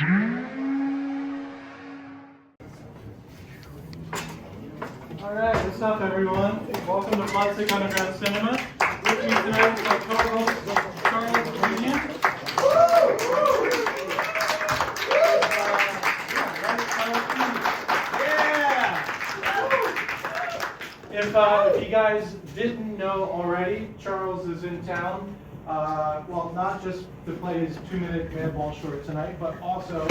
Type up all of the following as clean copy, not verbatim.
All right, what's up, everyone? Welcome to Plastic Underground Cinema. With me tonight is my co-host, Charles Pinion. If you guys didn't know already, Charles is in town. Well, not just to play his 2-minute Madball short tonight, but also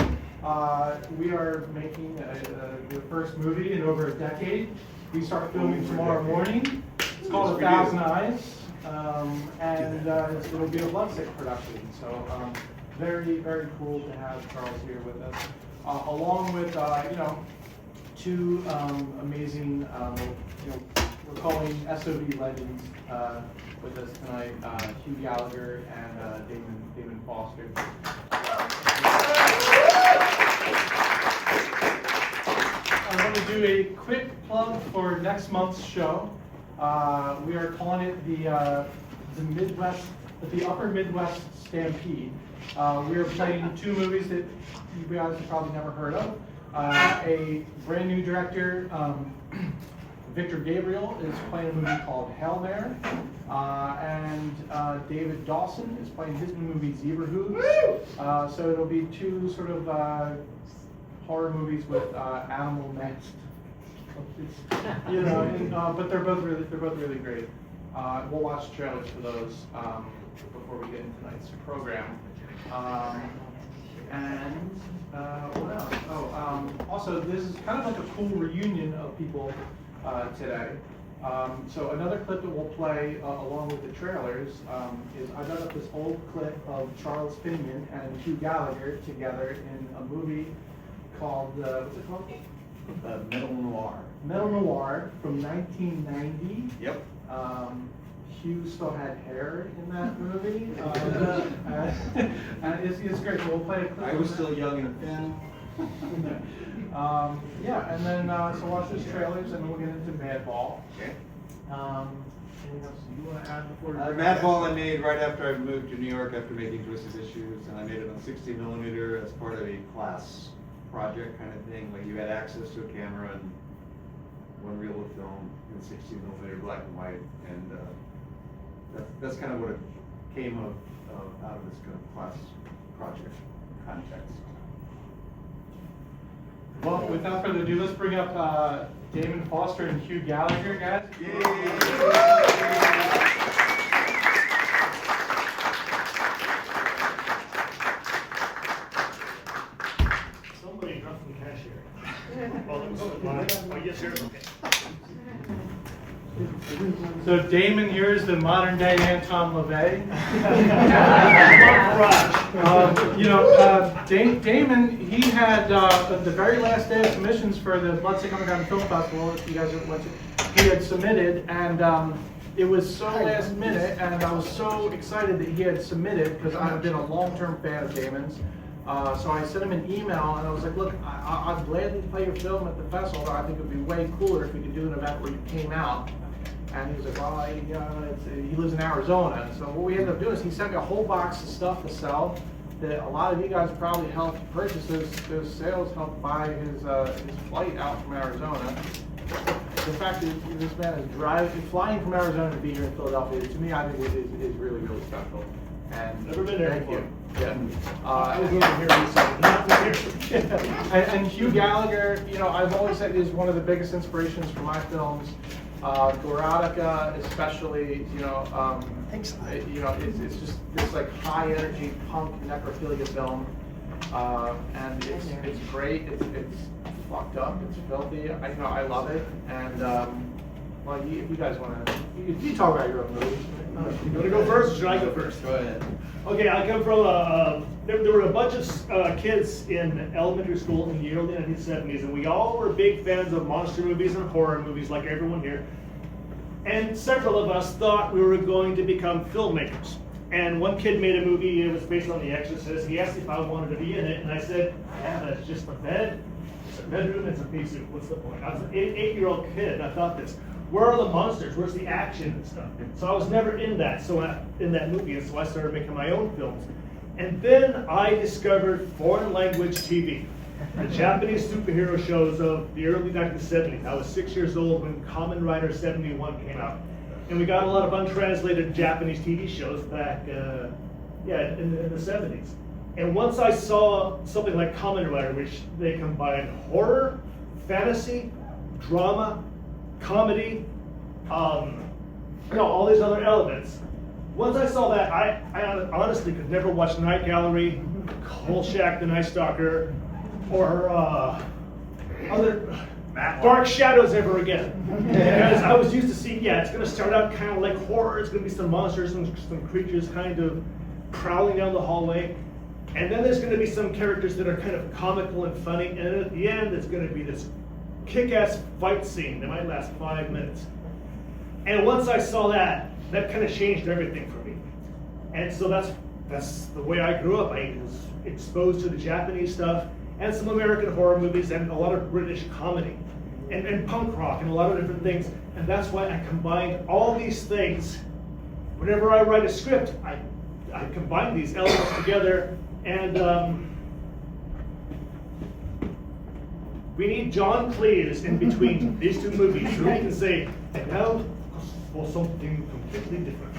we are making the first movie in over a decade. We start filming tomorrow morning. It's called 1,000 Eyes, and it'll be a Bloodsick production. So very, very cool to have Charles here with us, along with two amazing, we're calling SOV legends with us tonight, Hugh Gallagher and Damon Foster. I want to do a quick plug for next month's show. We are calling it the Midwest, the Upper Midwest Stampede. We are playing two movies that you guys have probably never heard of. A brand new director, Victor Gabriel, is playing a movie called Hail Mare, and David Dawson is playing his new movie Zebra Hooves. So it'll be two sort of horror movies with animal next, but they're both really great. We'll watch trailers for those before we get into tonight's program. What else? Also, this is kind of like a cool reunion of people today. So another clip that we'll play along with the trailers is I dug up this old clip of Charles Pinion and Hugh Gallagher together in a movie called, what's it called? Metal Noir. Metal Noir from 1990. Yep. Hugh still had hair in that movie. And it's great. We'll play a clip. I was still young and and then so watch those trailers, and then we'll get into Madball. Okay. Anything else you want to add before? Madball I made right after I moved to New York after making Twisted Issues, and I made it on 60mm as part of a class project kind of thing. Like you had access to a camera and one reel of film in 60mm black and white, and that's kind of what it came out of this kind of class project context. Well, without further ado, let's bring up Damon Foster and Hugh Gallagher, guys. Yay! Somebody dropped some cash here. Oh, yes, sir. Okay. So Damon here is the modern day Anton LaVey. Damon, he had the very last day of submissions for the Bloodsick Underground Film Festival, if you guys went to, he had submitted, and it was so last minute, and I was so excited that he had submitted, because I've been a long-term fan of Damon's. So I sent him an email, and I was like, look, I'd gladly play your film at the festival, but I think it would be way cooler if we could do an event where you came out. And he was like, well, he lives in Arizona. And so what we ended up doing is he sent me a whole box of stuff to sell that a lot of you guys probably helped purchase. Those sales helped buy his flight out from Arizona. The fact that this man is flying from Arizona to be here in Philadelphia, to me, I think is really, really special. And never been there before. Yeah. I was over here recently, not here. And Hugh Gallagher, I've always said is one of the biggest inspirations for my films. Gorotica, especially, it's just this like high energy punk necrophilia film, and it's great. It's fucked up. It's filthy. I love it. And well, if you guys want to, you talk about your own movie. You want to go first, or should I go first? Go ahead. Okay, I come from there were a bunch of kids in elementary school in the early 1970s, and we all were big fans of monster movies and horror movies, like everyone here. And several of us thought we were going to become filmmakers. And one kid made a movie, it was based on The Exorcist. He asked if I wanted to be in it, and I said, yeah, that's just a bed. It's a bedroom, it's a pea soup. What's the point? I was an 8-year-old kid, and I thought this. Where are the monsters? Where's the action and stuff? So I was never in that movie, and so I started making my own films. And then I discovered foreign language TV, the Japanese superhero shows of the early 1970s. I was 6 years old when Kamen Rider 71 came out. And we got a lot of untranslated Japanese TV shows back in the 70s. And once I saw something like Kamen Rider, which they combined horror, fantasy, drama, comedy, all these other elements. Once I saw that, I honestly could never watch Night Gallery, Kolchak the Night Stalker, or other Dark Shadows ever again. Because I was used to seeing, it's going to start out kind of like horror. It's going to be some monsters and some creatures kind of prowling down the hallway. And then there's going to be some characters that are kind of comical and funny. And then at the end, it's going to be this kick-ass fight scene that might last 5 minutes. And once I saw that kind of changed everything for me. And so that's the way I grew up. I was exposed to the Japanese stuff and some American horror movies and a lot of British comedy and punk rock and a lot of different things. And that's why I combined all these things. Whenever I write a script, I combine these elements together. And we need John Cleese in between these two movies so he can say, and now for something completely different.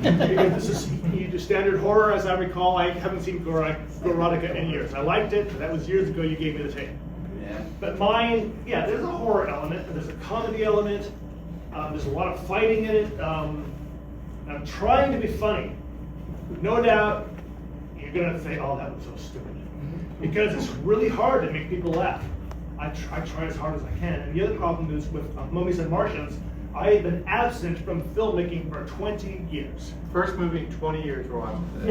Because this is you do standard horror, as I recall. I haven't seen Gorotica in years. I liked it, but that was years ago you gave me the tape. Yeah. But mine, there's a horror element, and there's a comedy element. There's a lot of fighting in it. I'm trying to be funny. No doubt, you're going to say, oh, that was so stupid. Because it's really hard to make people laugh. I try as hard as I can. And the other problem is with Mummies and Martians, I have been absent from filmmaking for 20 years. First movie in 20 years, Ron. I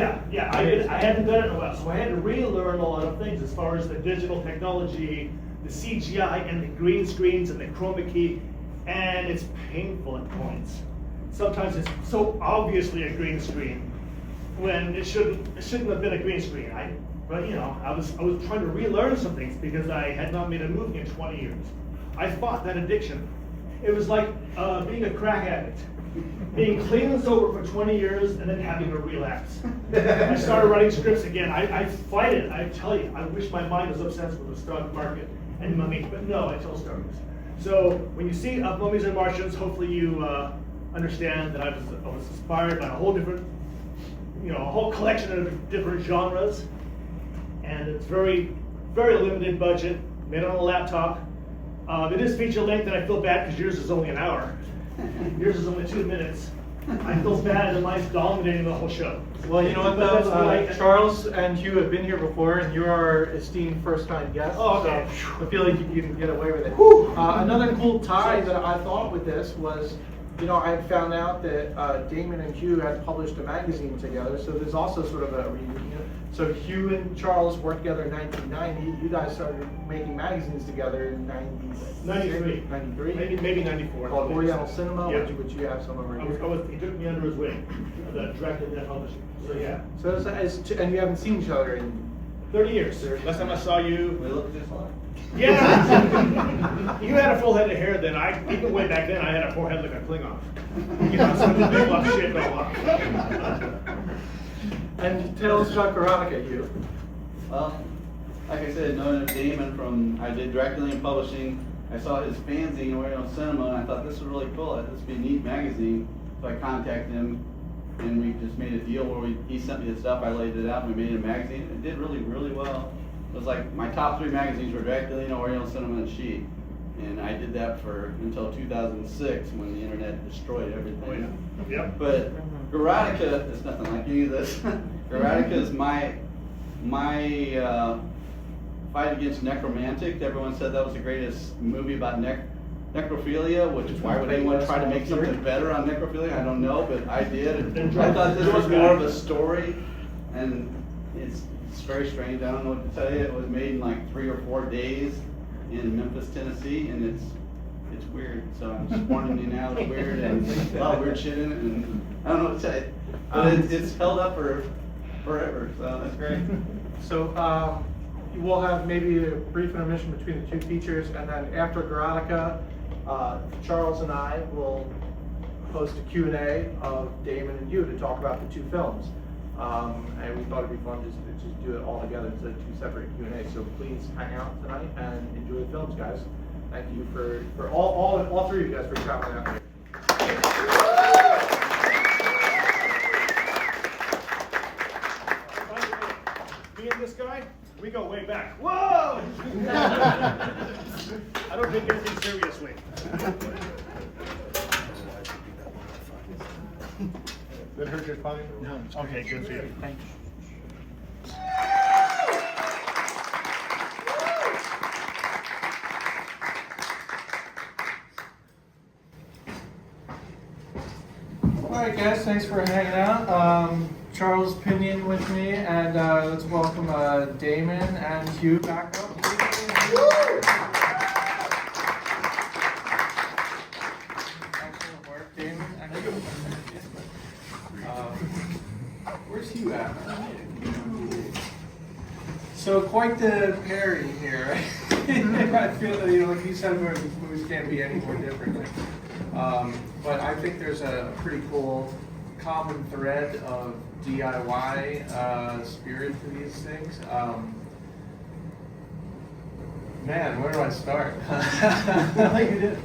hadn't done it in a while, so I had to relearn a lot of things as far as the digital technology, the CGI, and the green screens, and the chroma key, and it's painful at points. Sometimes it's so obviously a green screen when it shouldn't have been a green screen. I was trying to relearn some things because I had not made a movie in 20 years. I fought that addiction. It was like being a crack addict, being clean and sober for 20 years and then having a relapse. I started writing scripts again. I fight it. I tell you, I wish my mind was obsessed with the stock market and money, but no, I tell stories. So when you see Mummies and Martians, hopefully you understand that I was inspired by a whole different, a whole collection of different genres, and it's very, very limited budget, made on a laptop. It is feature length, and I feel bad because yours is only an hour. Yours is only 2 minutes. I feel bad that mine's dominating the whole show. Well, you know what though, Charles and Hugh have been here before, and you're our esteemed first-time guest. Oh, okay. So I feel like you can get away with it. Another cool tie that I thought with this was, I had found out that Damon and Hugh had published a magazine together, so there's also sort of a reunion. So Hugh and Charles worked together in 1990. You guys started making magazines together in 93. Maybe 94. Called Oriental Cinema, Yeah. which you have some over here. He took me under his wing, the director of that publishing. So yeah. So and you haven't seen each other in 30 years. Last time I saw you. We look just like. Yeah. You had a full head of hair then. Even way back then, I had a forehead like a Klingon. Some big luck shit go on. And tell us about Gorotica, Hugh. Well, like I said, knowing Damon I did Dracula Publishing, I saw his fanzine Oriental Cinema, and I thought this was really cool. This would be a neat magazine. So I contacted him, and we just made a deal where he sent me the stuff, I laid it out, and we made a magazine. It did really, really well. It was like my top 3 magazines were Dracula, Oriental Cinema, and She. And I did that until 2006 when the internet destroyed everything. Oh, yeah. Yep. But Gorotica is nothing like any of this. Gorotica is my fight against necromantic. Everyone said that was the greatest movie about necrophilia, which is why would anyone try to make something better on necrophilia? I don't know, but I did. And I thought this was more of a story, and it's very strange. I don't know what to tell you. It was made in like 3 or 4 days in Memphis, Tennessee, and it's weird. So I'm just warning you now, it's weird, and a lot of weird shit in it, and I don't know what to tell you. But it's held up for forever, so that's great. So we'll have maybe a brief intermission between the 2 features, and then after Gorotica, Charles and I will host a Q&A of Damon and you to talk about the 2 films. And we thought it'd be fun just to do it all together instead of two separate Q&As. So please hang out tonight and enjoy the films, guys. Thank you for all three of you guys for traveling out here. Me and this guy, we go way back. Whoa! I don't take anything seriously. That hurt your spine? No. Okay, good for you. Thank you. Alright guys, thanks for hanging out. Charles Pinion with me, and let's welcome Damon and Hugh back up. Excellent work, Damon. Excellent. Where's Hugh at? So quite the pairing here. I feel that, like you said, movies can't be any more different. But I think there's a pretty cool common thread of DIY spirit to these things. Man, where do I start? I think you did.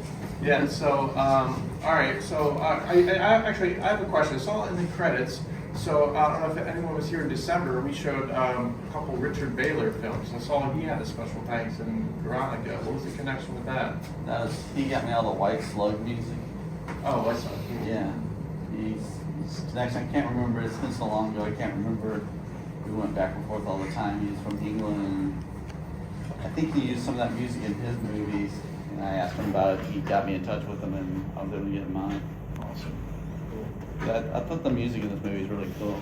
Yeah, so, all right, so I have a question. I saw in the credits, so I don't know if anyone was here in December, we showed a couple Richard Baylor films. I saw he had a special thanks in Gorotica. What was the connection with that? He got me all the White Slug music. Oh, I saw. Yeah. He's connection. I can't remember. It's been so long ago. I can't remember. We went back and forth all the time. He's from England. I think he used some of that music in his movies. And I asked him about it. He got me in touch with him, and I was able to get mine. Awesome. Cool. I thought the music in this movie is really cool.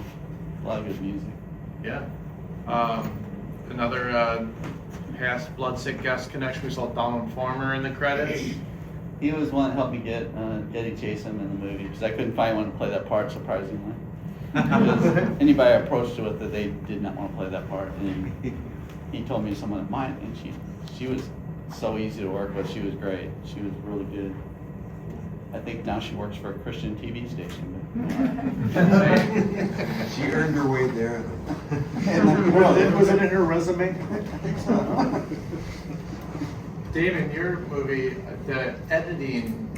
A lot of good music. Yeah. Another past Bloodsick guest connection. We saw Donald Farmer in the credits. He was one that helped me get Eddie Jason in the movie because I couldn't find one to play that part, surprisingly. Because anybody I approached with it, they did not want to play that part. And he told me someone of mine, and she was so easy to work with. She was great. She was really good. I think now she works for a Christian TV station. She earned her way there. Was it in her resume? Damon, your movie, the editing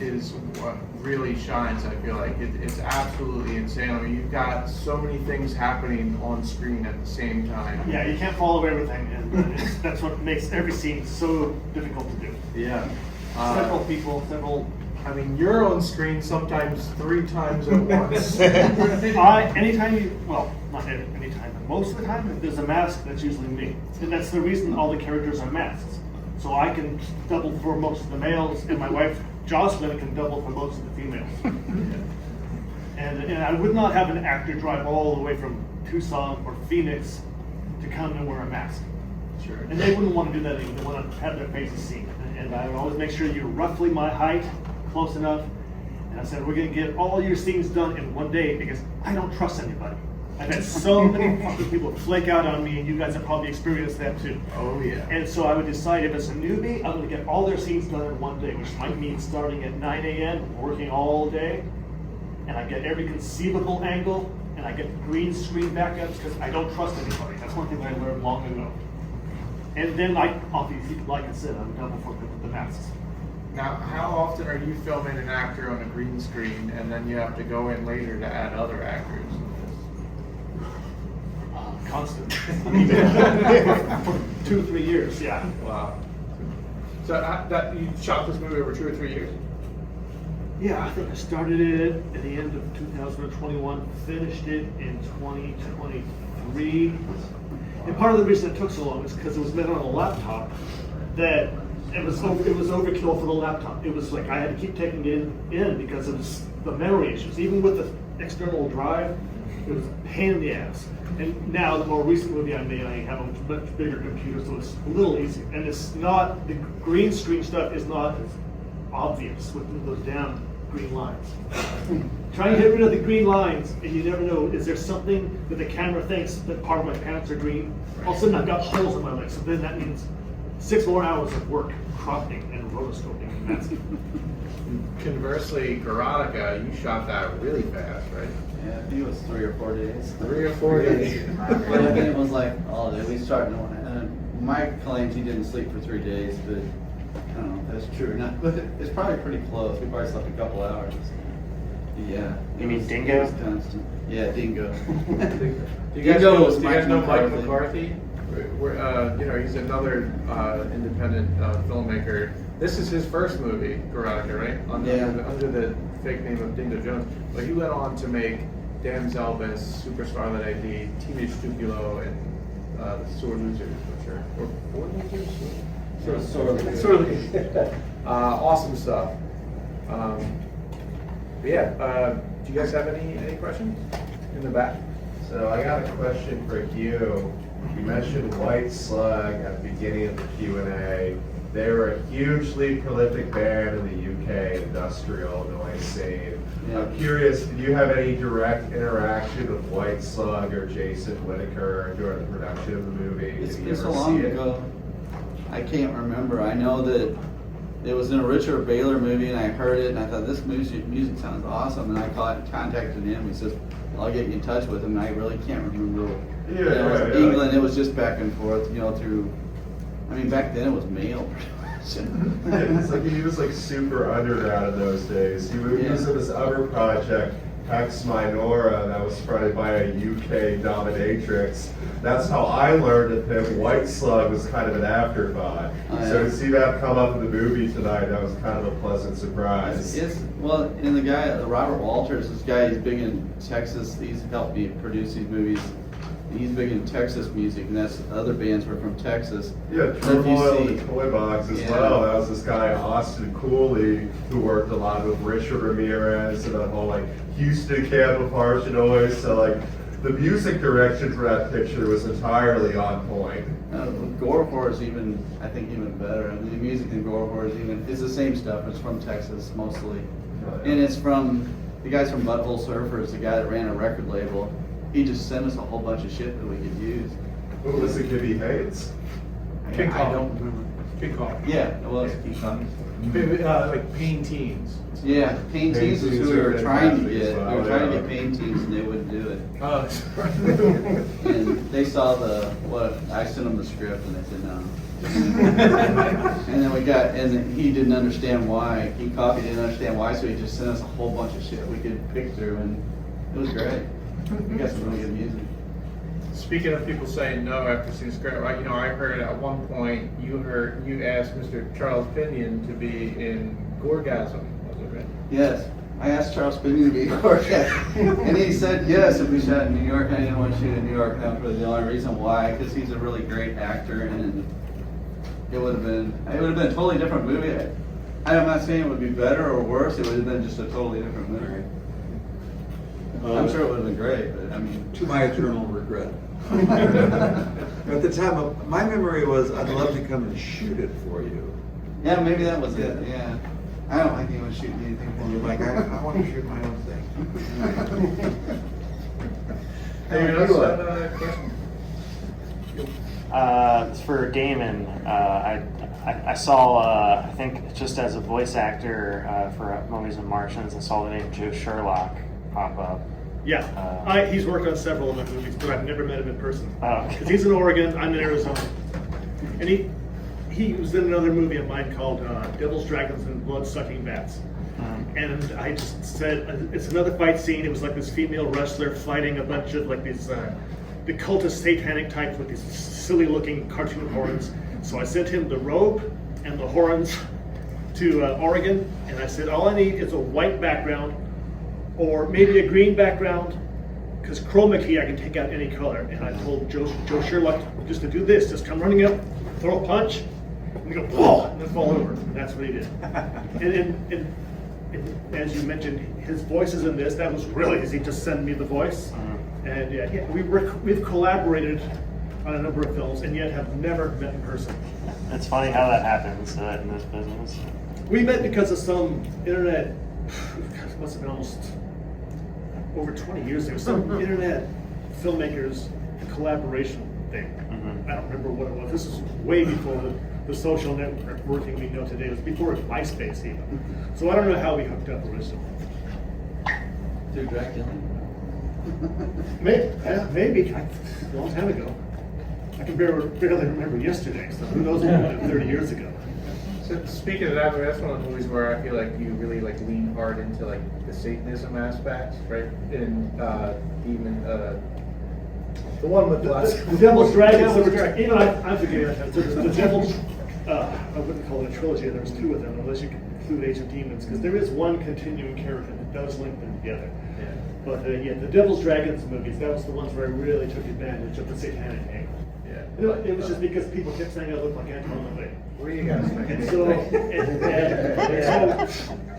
is what really shines, I feel like. It's absolutely insane. I mean, you've got so many things happening on screen at the same time. Yeah, you can't follow everything, and that's what makes every scene so difficult to do. Yeah. Several people, several... I mean, you're on screen sometimes 3 times at once. Well, not anytime, but most of the time, if there's a mask, that's usually me. And that's the reason all the characters are masks. So I can double for most of the males, and my wife, Jocelyn, can double for most of the females. And I would not have an actor drive all the way from Tucson or Phoenix to come and wear a mask. Sure. And they wouldn't want to do that either. They want to have their faces seen. And I would always make sure you're roughly my height, close enough. And I said, we're going to get all your scenes done in one day because I don't trust anybody. I've had so many fucking people flake out on me, and you guys have probably experienced that too. Oh, yeah. And so I would decide if it's a newbie, I'm going to get all their scenes done in one day, which might mean starting at 9 a.m., working all day, and I get every conceivable angle, and I get green screen backups because I don't trust anybody. That's one thing that I learned long ago. And then, obviously, like I said, I'm double for the masks. Now, how often are you filming an actor on a green screen, and then you have to go in later to add other actors? Constant. 2 or 3 years, yeah. Wow. So that you shot this movie over 2 or 3 years? Yeah, I think I started it at the end of 2021, finished it in 2023. And part of the reason it took so long is because it was made on a laptop that it was overkill for the laptop. It was like I had to keep taking it in because of the memory issues. Even with the external drive, it was a pain in the ass. And now, the more recent movie I made, I have a much bigger computer, so it's a little easier. And it's not, the green screen stuff is not as obvious with those damn green lines. Trying to get rid of the green lines, and you never know, is there something that the camera thinks that part of my pants are green? All of a sudden, I've got holes in my legs, so then that means 6 more hours of work, cropping and rotoscoping and masking. Conversely, Gorotica, you shot that really fast, right? Yeah. think it was 3 or 4 days. 3 or 4 days. But I mean, it was like all day. We started. Mike claims he didn't sleep for 3 days, but I don't know if that's true or not. But it's probably pretty close. We probably slept a couple hours. Yeah. You mean it Dingo? was constant. Yeah, Dingo. Do you guys Dingo know, was do you guys Mike know Mike McCarthy. McCarthy? You know, he's another independent filmmaker. This is his first movie, Gorotica, right? Yeah. Under the fake name of Dingo Jones. But he went on to make Damn Elvis, Super Starlet ID, Teenage Tupelo, and The Sore Losers, which are what did they do? Sore Losers. Awesome stuff. But yeah, do you guys have any questions in the back? So I got a question for Hugh. You mentioned White Slug at the beginning of the Q&A. They were a hugely prolific band in the UK industrial noise scene. Yeah. I'm curious, did you have any direct interaction with White Slug or Jason Whittaker during the production of the movie? It's Did you been so ever long see it? ago. I can't remember. I know that it was in a Richard Baylor movie, and I heard it, and I thought this music sounds awesome. And I contacted him. He says, "I'll get you in touch with him." And I really can't remember. Yeah, You know, it was yeah. England. It was just back and forth. You know, through. I mean, back then it was mail pretty much. It's like he was like super underground in those days. He was in this other project, Pax Minora, that was fronted by a UK dominatrix. That's how I learned of him. White Slug was kind of an afterthought. Oh, yeah. So to see that come up in the movie tonight, that was kind of a pleasant surprise. Well, and the guy, Robert Walters, this guy, he's big in Texas. He's helped me produce these movies. He's big in Texas music, and that's other bands were from Texas. Yeah, So if you Turmoil see- and Toy Box as Yeah. well. That was this guy, Austin Cooley, who worked a lot with Richard Ramirez and that whole like Houston Camp of Harsh Noise. So like the music direction for that picture was entirely on point. Gorotica is even, I think, even better. I mean, the music in Gorotica is even, it's the same stuff. It's from Texas mostly. And it's from, the guy's from Butthole Surfers, the guy that ran a record label. He just sent us a whole bunch of shit that we could use. What was it, Gibby Hayes? I King Kong. don't remember. King Kong. Yeah, it was King Kong. Like Pain Teens. Yeah, Pain Teens is who we were Teens are trying to fantastic get. as well, We were trying to yeah. get Pain Teens and they wouldn't do it. Oh, And they saw I sent them the script and they said no. And then and he didn't understand why. King Coffee didn't understand why, so he just sent us a whole bunch of shit we could pick through, and it was great. We got some really good music. speaking of people saying no after seeing script, like, you know, I heard at one point you asked Mr. Charles Pinion to be in Gorgasm, was it right? Yes, I asked Charles Pinion to be in New York, and he said yes if we shot in New York. I didn't want to shoot in New York. That was the only reason why, because he's a really great actor, and it would have been a totally different movie. I'm not saying it would be better or worse. It would have been just a totally different movie. I'm sure it would have been great, but I mean, To my eternal regret. At the time, my memory was, I'd love to come and shoot it for you. yeah, maybe that was it. Yeah, I don't like anyone shooting anything for And me. you're like, I want to shoot my own thing. Hey, you that's what? a question. It's for Damon. I saw, I think just as a voice actor for Mummies and Martians, I saw the name Joe Sherlock pop up. Yeah, he's worked on several of my movies, but I've never met him in person. Oh, okay. Because he's in Oregon, I'm in Arizona. And he was in another movie of mine called Devils, Dragons, and Blood-Sucking Bats. And I just said, it's another fight scene. It was like this female wrestler fighting a bunch of like these the cultist satanic types with these silly looking cartoon horns. So I sent him the robe and the horns to Oregon, and I said, all I need is a white background or maybe a green background, because chroma key I can take out any color. And I told Joe Sherlock just to do this, just come running up, throw a punch, and go, whoa, and then fall over. And that's what he did. And as you mentioned, his voice is in this. That was really easy, just send me the voice. And yeah, we've collaborated on a number of films, and yet have never met in person. It's funny how that happens in this business. We met because of some internet, it must have been almost over 20 years ago, some internet filmmakers collaboration thing. I don't remember what it was. This is way before the social networking we know today. It was before MySpace even. So I don't know how we hooked up originally. Through Dracula. Maybe, a long time ago. I can barely remember yesterday, so who knows what happened 30 years ago. So speaking of that, that's one of the movies where I feel like you really like lean hard into like the Satanism aspects, right? In Demon, the one with The Devil's Dragon. Even I'm forgetting that. So the Devil's, I wouldn't call it a trilogy. There was two of them, unless you include Age of Demons, because there is one continuing character that does link them together. Yeah. But the Devil's Dragons movies, that was the ones where I really took advantage of the satanic angle. Yeah. You know, it was just because people kept saying I looked like Antoine LaVey. What do you guys think? And so,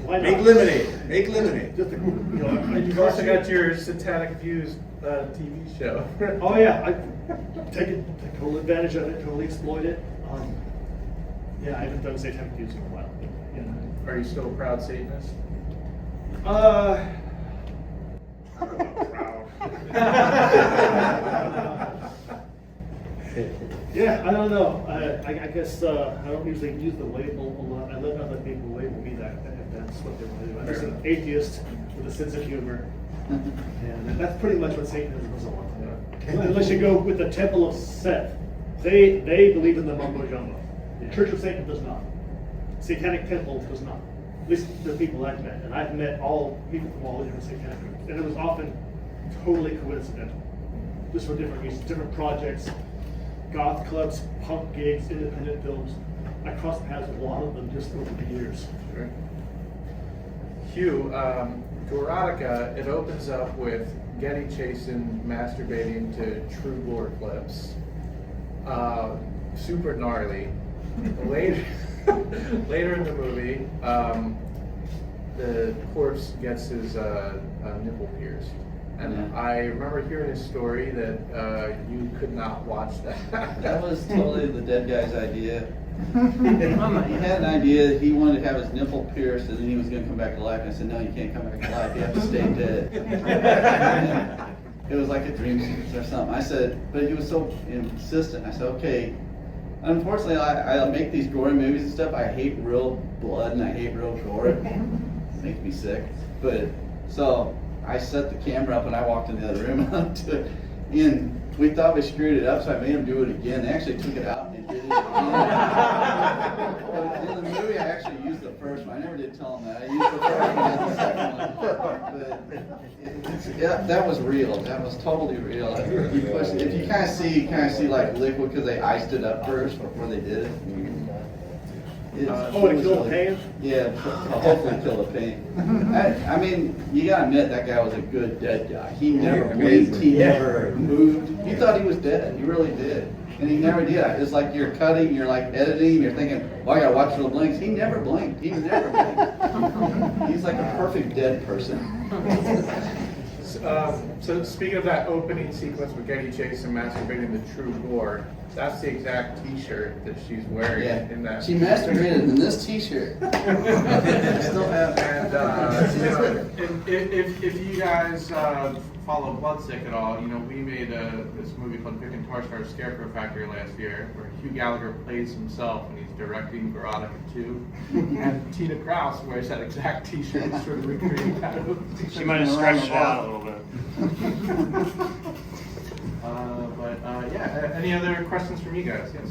why not? Make lemonade, make lemonade. Just you know, You've also got your Satanic Views TV show. Oh yeah, I take total advantage of it, totally exploit it. Yeah, I haven't done satanic views in a while. You know. Are you still a proud Satanist? I don't know about proud. Yeah, I don't know. I guess I don't usually use the label a lot. I let other people label me that if that's what they want to do. I'm just an atheist with a sense of humor, and that's pretty much what Satanism is all about. Unless you go with the Temple of Set, they believe in the mumbo jumbo. The Church of Satan does not. Satanic Temple does not. At least the people I've met, and I've met all people from all the different satanic groups, and it was often totally coincidental, just for different reasons, different projects. Goth clubs, punk gigs, independent films. I crossed paths with a lot of them just over the years. Sure. Hugh, Gorotica, it opens up with Getty chasing, masturbating to True Gore clips. Super gnarly. Later in the movie, the corpse gets his nipple pierced. And I remember hearing a story that you could not watch that. That was totally the dead guy's idea. He had an idea, he wanted to have his nipple pierced and then he was going to come back to life. And I said, no, you can't come back to life, you have to stay dead. It was like a dream sequence or something. I said, but he was so insistent. I said, okay. Unfortunately, I make these gory movies and stuff. I hate real blood and I hate real gore. It makes me sick. But, so, I set the camera up and I walked in the other room and we thought we screwed it up, so I made him do it again. They actually took it out and did it again. But in the movie, I actually used the first one. I never did tell him that. I used the first one and the second one. But yeah, that was real. That was totally real. If you kind of see like liquid because they iced it up first before they did it. To kill the pain? Yeah, hopefully kill the pain. I mean, you gotta admit that guy was a good dead guy. He never blinked, he never moved. You thought he was dead, you really did. And he never did. It's like you're cutting, you're like editing, you're thinking, well, I gotta watch for the blinks. He never blinked, he never blinked. He's like a perfect dead person. So speaking of that opening sequence with Getty Chase and masturbating to True Gore, that's the exact T-shirt that she's wearing in that. She masturbated in this T-shirt. I still have. And If you guys follow Bloodsick at all, you know, we made this movie called Pick and Torchstar Scarecrow Factory last year, where Hugh Gallagher plays himself and he's directing Gorotica 2. And Tina Kraus wears that exact T-shirt, sort of recreating that. She might have stretched it out a little bit. Yeah, any other questions from you guys? Yes.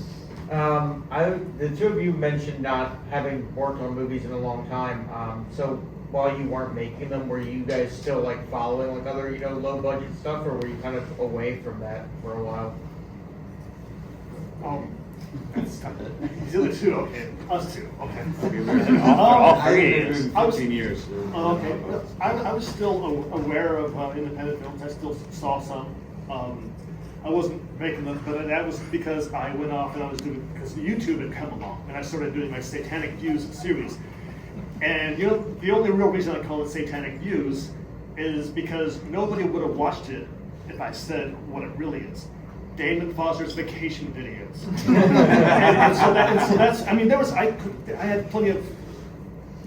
The two of you mentioned not having worked on movies in a long time. So while you weren't making them, were you guys still like following like other, you know, low budget stuff, or were you kind of away from that for a while? These other two, okay. Us two, okay. All three. 15 years. Okay. I was still aware of independent films. I still saw some. I wasn't making them, but that was because I went off and I was doing, because YouTube had come along, and I started doing my Satanic Views series. And you know, the only real reason I call it Satanic Views is because nobody would have watched it if I said what it really is. Damon Foster's vacation videos. and so that's, I mean, I had plenty of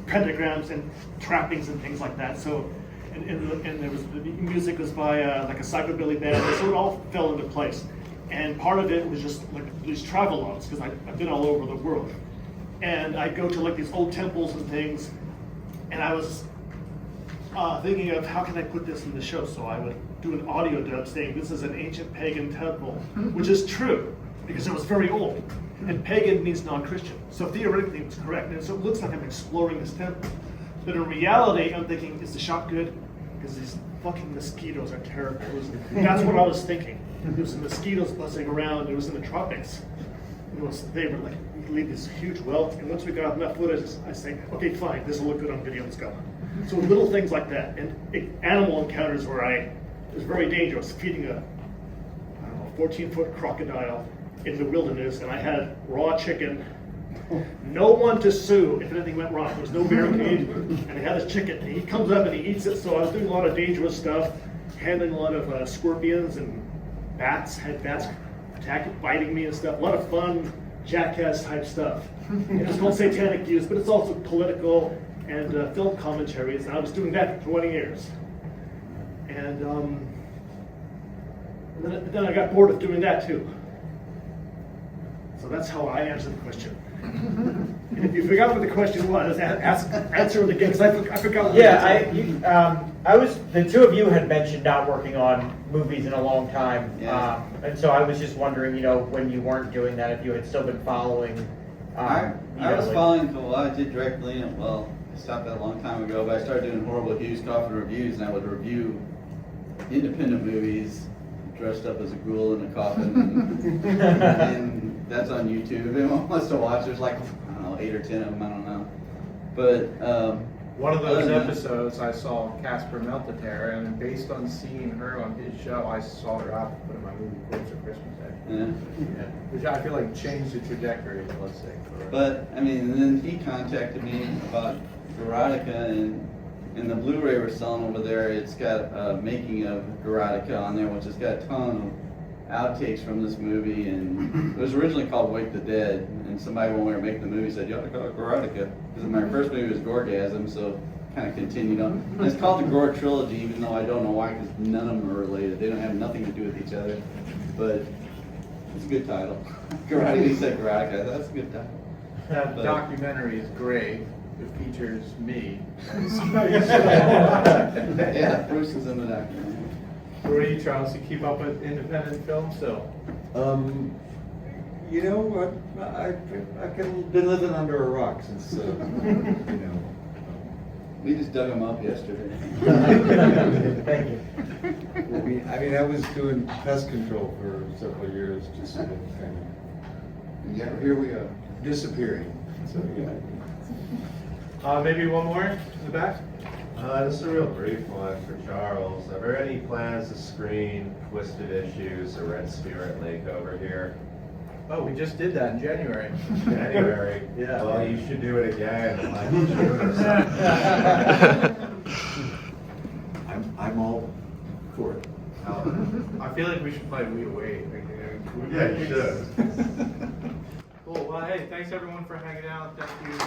pentagrams and trappings and things like that. So, and there was, the music was by like a psychobilly band, so it all fell into place. And part of it was just like these travelogues, because I've been all over the world. And I'd go to like these old temples and things, and I was thinking of how can I put this in the show, so I would do an audio dub saying this is an ancient pagan temple, which is true because it was very old, and pagan means non-Christian. So theoretically, it's correct, and so it looks like I'm exploring this temple. But in reality, I'm thinking, is the shot good? Because these fucking mosquitoes are terrible. That's what I was thinking. There was some mosquitoes buzzing around. It was in the tropics. They were like, we leave this huge welt, and once we got enough footage, I say, okay, fine, this will look good on video, let's go. So little things like that, and animal encounters where it was very dangerous, feeding a, 14-foot crocodile in the wilderness, and I had raw chicken. No one to sue if anything went wrong. There was no barricade, and I had this chicken, and he comes up and he eats it, so I was doing a lot of dangerous stuff, handling a lot of scorpions and bats, had bats biting me and stuff. A lot of fun, jackass type stuff. It's called Satanic Views, but it's also political and film commentaries, and I was doing that for 20 years. And then I got bored of doing that too. So that's how I answer the question. And if you forgot what the question was, answer it again, because I forgot what the two of you had mentioned not working on movies in a long time. Yeah. And so I was just wondering, when you weren't doing that, if you had still been following. I was following for a while. I did directly, well, I stopped that a long time ago, but I started doing Horrible Hugh's Coffin Reviews, and I would review independent movies dressed up as a ghoul in a coffin. And that's on YouTube. If anyone wants to watch, there's like, I don't know, 8 or 10 of them, I don't know. But one of those episodes, I saw Casper Meltater, and based on seeing her on his show, I saw her out to put in my movie Corpse of Christmas Day. yeah. Which I feel like changed the trajectory, let's say. But I mean, and then he contacted me about Gorotica, and the Blu-ray we're selling over there, it's got a making of Gorotica on there, which has got a ton of outtakes from this movie. And it was originally called Wake the Dead, and somebody when we were making the movie said, you ought to call it Gorotica, because my first movie was Gorgasm, so kind of continued on. And it's called the Gore Trilogy, even though I don't know why, because none of them are related. They don't have nothing to do with each other, but it's a good title. Gorotica, he said Gorotica, that's a good title. That documentary is great. It features me. Yeah, Bruce is in the documentary. What are you, Charles? You keep up with independent film still? You know, I've been living under a rock since, We just dug him up yesterday. Thank you. I mean, I was doing pest control for several years, just sort of kind of, yeah, here we are, disappearing. So, yeah. Maybe one more in the back? This is a real brief one for Charles. Are there any plans to screen Twisted Issues or Red Spirit Lake over here? Oh, we just did that in January. January? Yeah. Well, you should do it again in like June or something. I'm all for it. I feel like we should play We Await. Yeah, you should. Cool. Well, hey, thanks everyone for hanging out. Thank you.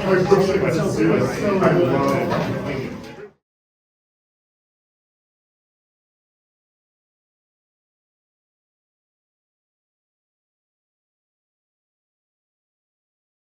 I wish I could see it. I love